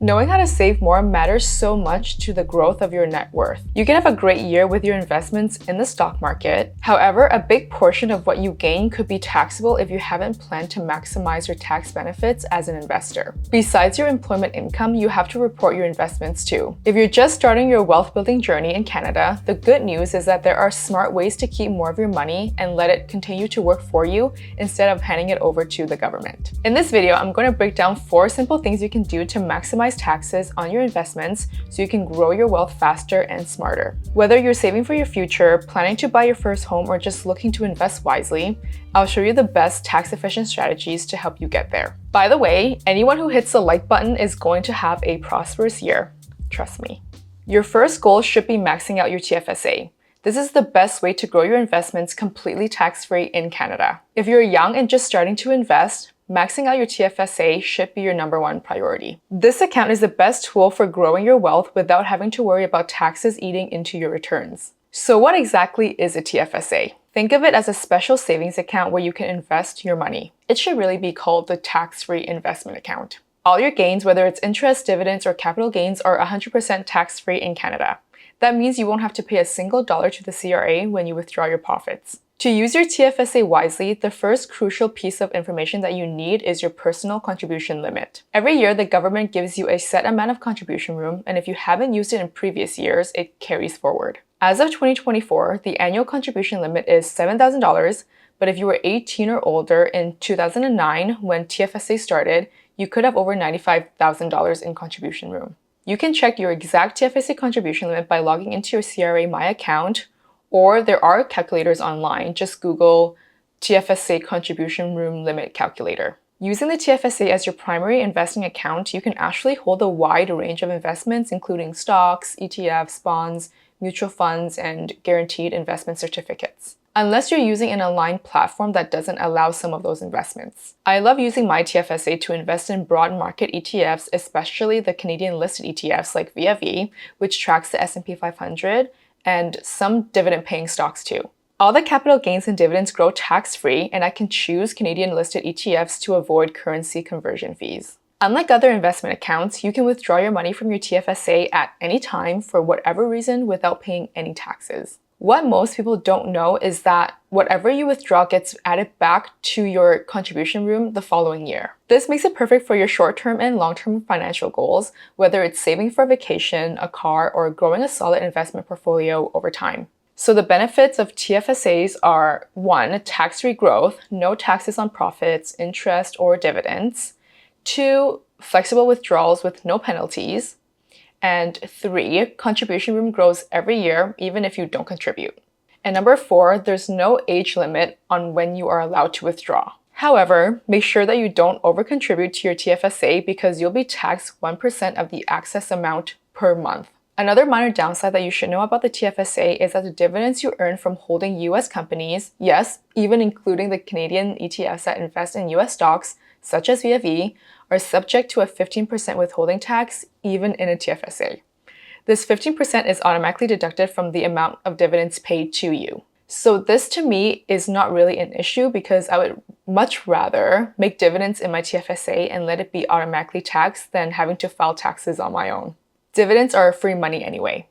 Knowing how to save more matters so much to the growth of your net worth. You can have a great year with your investments in the stock market. However, a big portion of what you gain could be taxable if you haven't planned to maximize your tax benefits as an investor. Besides your employment income, you have to report your investments too. If you're just starting your wealth building journey in Canada, the good news is that there are smart ways to keep more of your money and let it continue to work for you instead of handing it over to the government. In this video, I'm going to break down 4 simple things you can do to maximize taxes on your investments so you can grow your wealth faster and smarter. Whether you're saving for your future, planning to buy your first home, or just looking to invest wisely, I'll show you the best tax-efficient strategies to help you get there. By the way, anyone who hits the like button is going to have a prosperous year. Trust me. Your first goal should be maxing out your TFSA. This is the best way to grow your investments completely tax-free in Canada. If you're young and just starting to invest, maxing out your TFSA should be your #1 priority. This account is the best tool for growing your wealth without having to worry about taxes eating into your returns. So what exactly is a TFSA? Think of it as a special savings account where you can invest your money. It should really be called the tax-free investment account. All your gains, whether it's interest, dividends, or capital gains, are 100% tax-free in Canada. That means you won't have to pay a single dollar to the CRA when you withdraw your profits. To use your TFSA wisely, the first crucial piece of information that you need is your personal contribution limit. Every year, the government gives you a set amount of contribution room, and if you haven't used it in previous years, it carries forward. As of 2024, the annual contribution limit is $7,000, but if you were 18 or older in 2009 when TFSA started, you could have over $95,000 in contribution room. You can check your exact TFSA contribution limit by logging into your CRA My account, or there are calculators online. Just Google TFSA contribution room limit calculator. Using the TFSA as your primary investing account, you can actually hold a wide range of investments, including stocks, ETFs, bonds, mutual funds, and guaranteed investment certificates. Unless you're using an aligned platform that doesn't allow some of those investments. I love using my TFSA to invest in broad market ETFs, especially the Canadian listed ETFs like VFE, which tracks the S&P 500, and some dividend-paying stocks too. All the capital gains and dividends grow tax-free, and I can choose Canadian listed ETFs to avoid currency conversion fees. Unlike other investment accounts, you can withdraw your money from your TFSA at any time for whatever reason without paying any taxes. What most people don't know is that whatever you withdraw gets added back to your contribution room the following year. This makes it perfect for your short-term and long-term financial goals, whether it's saving for a vacation, a car, or growing a solid investment portfolio over time. So the benefits of TFSAs are 1. Tax-free growth, no taxes on profits, interest, or dividends. 2. Flexible withdrawals with no penalties. And 3, contribution room grows every year, even if you don't contribute. And 4, there's no age limit on when you are allowed to withdraw. However, make sure that you don't over-contribute to your TFSA because you'll be taxed 1% of the excess amount per month. Another minor downside that you should know about the TFSA is that the dividends you earn from holding US companies, yes, even including the Canadian ETFs that invest in US stocks, such as VFE, are subject to a 15% withholding tax, even in a TFSA. This 15% is automatically deducted from the amount of dividends paid to you. So this to me is not really an issue because I would much rather make dividends in my TFSA and let it be automatically taxed than having to file taxes on my own. Dividends are free money anyway.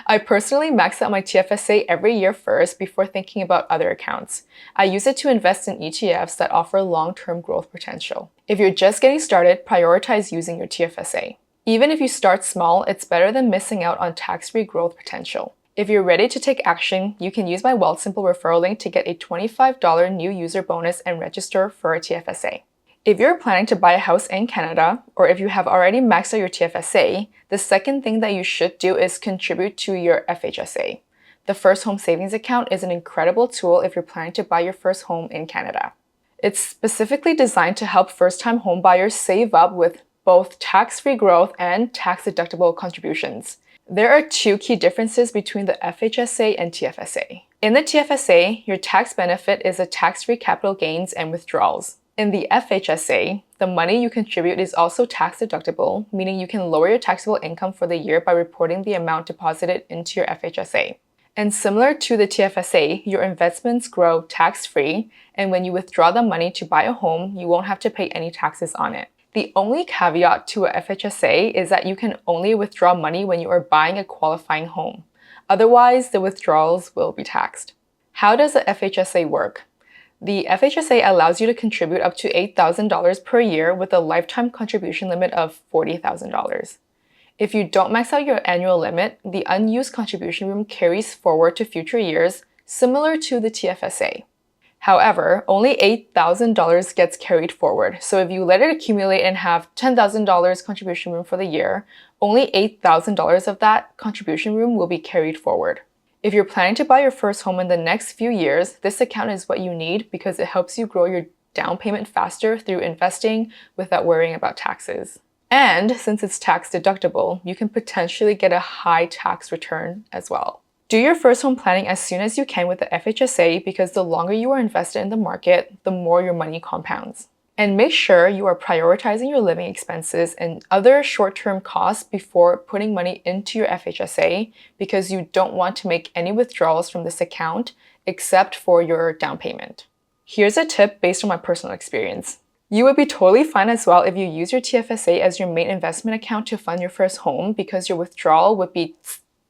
I personally max out my TFSA every year first before thinking about other accounts. I use it to invest in ETFs that offer long-term growth potential. If you're just getting started, prioritize using your TFSA. Even if you start small, it's better than missing out on tax-free growth potential. If you're ready to take action, you can use my Wealthsimple referral link to get a $25 new user bonus and register for a TFSA. If you're planning to buy a house in Canada, or if you have already maxed out your TFSA, the second thing that you should do is contribute to your FHSA. The First Home Savings Account is an incredible tool if you're planning to buy your first home in Canada. It's specifically designed to help first-time home buyers save up with both tax-free growth and tax-deductible contributions. There are 2 key differences between the FHSA and TFSA. In the TFSA, your tax benefit is a tax-free capital gains and withdrawals. In the FHSA, the money you contribute is also tax-deductible, meaning you can lower your taxable income for the year by reporting the amount deposited into your FHSA. And similar to the TFSA, your investments grow tax-free, and when you withdraw the money to buy a home, you won't have to pay any taxes on it. The only caveat to a FHSA is that you can only withdraw money when you are buying a qualifying home. Otherwise, the withdrawals will be taxed. How does the FHSA work? The FHSA allows you to contribute up to $8,000 per year with a lifetime contribution limit of $40,000. If you don't max out your annual limit, the unused contribution room carries forward to future years, similar to the TFSA. However, only $8,000 gets carried forward, so if you let it accumulate and have $10,000 contribution room for the year, only $8,000 of that contribution room will be carried forward. If you're planning to buy your first home in the next few years, this account is what you need because it helps you grow your down payment faster through investing without worrying about taxes. And since it's tax deductible, you can potentially get a high tax return as well. Do your first home planning as soon as you can with the FHSA because the longer you are invested in the market, the more your money compounds. And make sure you are prioritizing your living expenses and other short-term costs before putting money into your FHSA because you don't want to make any withdrawals from this account except for your down payment. Here's a tip based on my personal experience. You would be totally fine as well if you use your TFSA as your main investment account to fund your first home because your withdrawal would be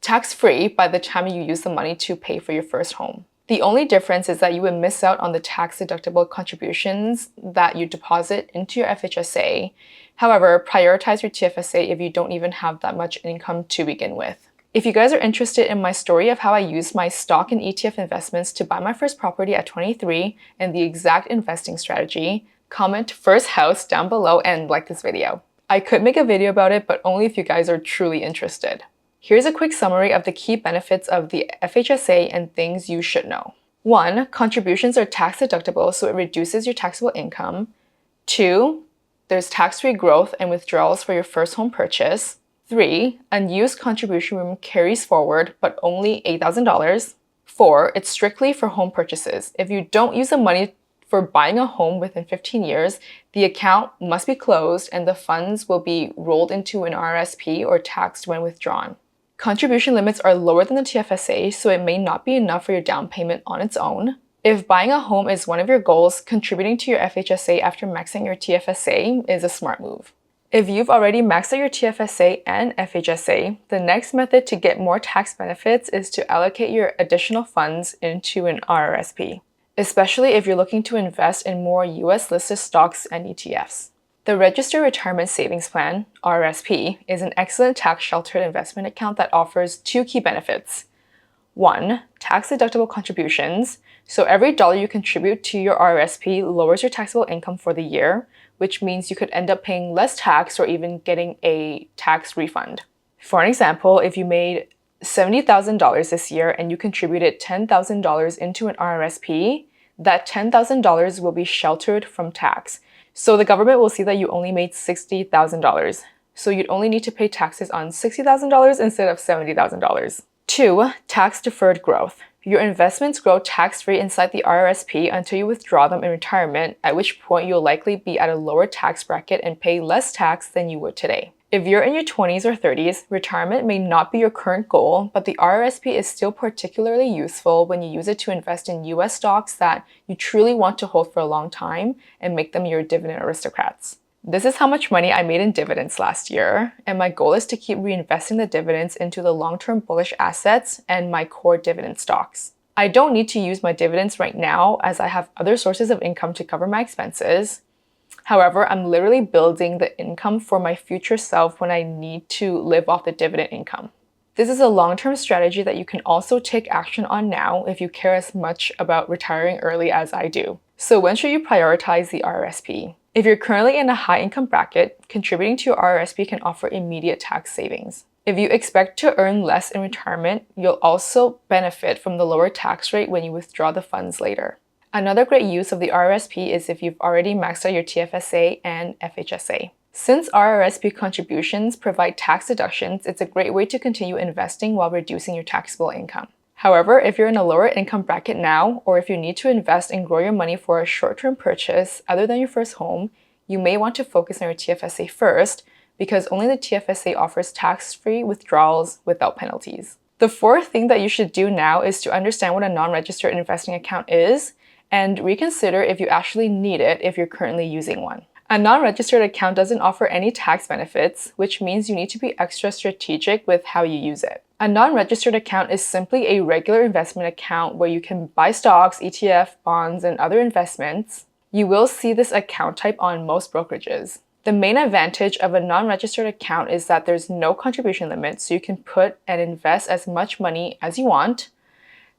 tax-free by the time you use the money to pay for your first home. The only difference is that you would miss out on the tax-deductible contributions that you deposit into your FHSA. However, prioritize your TFSA if you don't even have that much income to begin with. If you guys are interested in my story of how I used my stock and ETF investments to buy my first property at 23 and the exact investing strategy, comment first house down below and like this video. I could make a video about it, but only if you guys are truly interested. Here's a quick summary of the key benefits of the FHSA and things you should know. 1. Contributions are tax deductible, so it reduces your taxable income. 2. There's tax-free growth and withdrawals for your first home purchase. 3. Unused contribution room carries forward, but only $8,000. 4. It's strictly for home purchases. If you don't use the money for buying a home within 15 years, the account must be closed and the funds will be rolled into an RRSP or taxed when withdrawn. Contribution limits are lower than the TFSA, so it may not be enough for your down payment on its own. If buying a home is one of your goals, contributing to your FHSA after maxing your TFSA is a smart move. If you've already maxed out your TFSA and FHSA, the next method to get more tax benefits is to allocate your additional funds into an RRSP, especially if you're looking to invest in more US-listed stocks and ETFs. The Registered Retirement Savings Plan, RRSP, is an excellent tax-sheltered investment account that offers two key benefits. 1. Tax-deductible contributions. So every dollar you contribute to your RRSP lowers your taxable income for the year, which means you could end up paying less tax or even getting a tax refund. For an example, if you made $70,000 this year and you contributed $10,000 into an RRSP, that $10,000 will be sheltered from tax. So the government will see that you only made $60,000. So you'd only need to pay taxes on $60,000 instead of $70,000. 2. Tax-deferred growth. Your investments grow tax-free inside the RRSP until you withdraw them in retirement, at which point you'll likely be at a lower tax bracket and pay less tax than you would today. If you're in your 20s or 30s, retirement may not be your current goal, but the RRSP is still particularly useful when you use it to invest in US stocks that you truly want to hold for a long time and make them your dividend aristocrats. This is how much money I made in dividends last year, and my goal is to keep reinvesting the dividends into the long-term bullish assets and my core dividend stocks. I don't need to use my dividends right now as I have other sources of income to cover my expenses. However, I'm literally building the income for my future self when I need to live off the dividend income. This is a long-term strategy that you can also take action on now if you care as much about retiring early as I do. So when should you prioritize the RRSP? If you're currently in a high income bracket, contributing to your RRSP can offer immediate tax savings. If you expect to earn less in retirement, you'll also benefit from the lower tax rate when you withdraw the funds later. Another great use of the RRSP is if you've already maxed out your TFSA and FHSA. Since RRSP contributions provide tax deductions, it's a great way to continue investing while reducing your taxable income. However, if you're in a lower income bracket now, or if you need to invest and grow your money for a short-term purchase other than your first home, you may want to focus on your TFSA first because only the TFSA offers tax-free withdrawals without penalties. The fourth thing that you should do now is to understand what a non-registered investing account is and reconsider if you actually need it if you're currently using one. A non-registered account doesn't offer any tax benefits, which means you need to be extra strategic with how you use it. A non-registered account is simply a regular investment account where you can buy stocks, ETF, bonds, and other investments. You will see this account type on most brokerages. The main advantage of a non-registered account is that there's no contribution limit, so you can put and invest as much money as you want.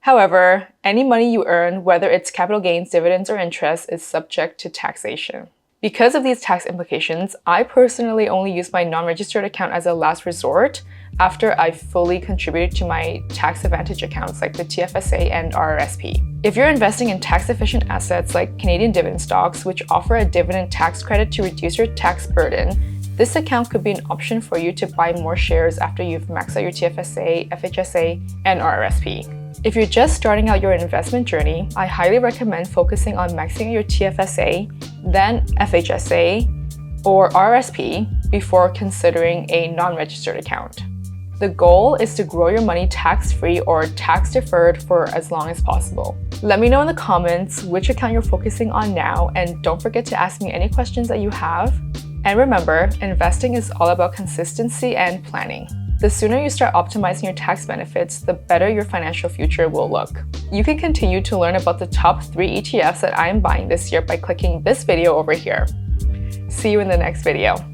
However, any money you earn, whether it's capital gains, dividends, or interest, is subject to taxation. Because of these tax implications, I personally only use my non-registered account as a last resort after I've fully contributed to my tax advantage accounts like the TFSA and RRSP. If you're investing in tax-efficient assets like Canadian dividend stocks, which offer a dividend tax credit to reduce your tax burden, this account could be an option for you to buy more shares after you've maxed out your TFSA, FHSA, and RRSP. If you're just starting out your investment journey, I highly recommend focusing on maxing out your TFSA, then FHSA, or RRSP before considering a non-registered account. The goal is to grow your money tax-free or tax-deferred for as long as possible. Let me know in the comments which account you're focusing on now, and don't forget to ask me any questions that you have. And remember, investing is all about consistency and planning. The sooner you start optimizing your tax benefits, the better your financial future will look. You can continue to learn about the top 3 ETFs that I am buying this year by clicking this video over here. See you in the next video.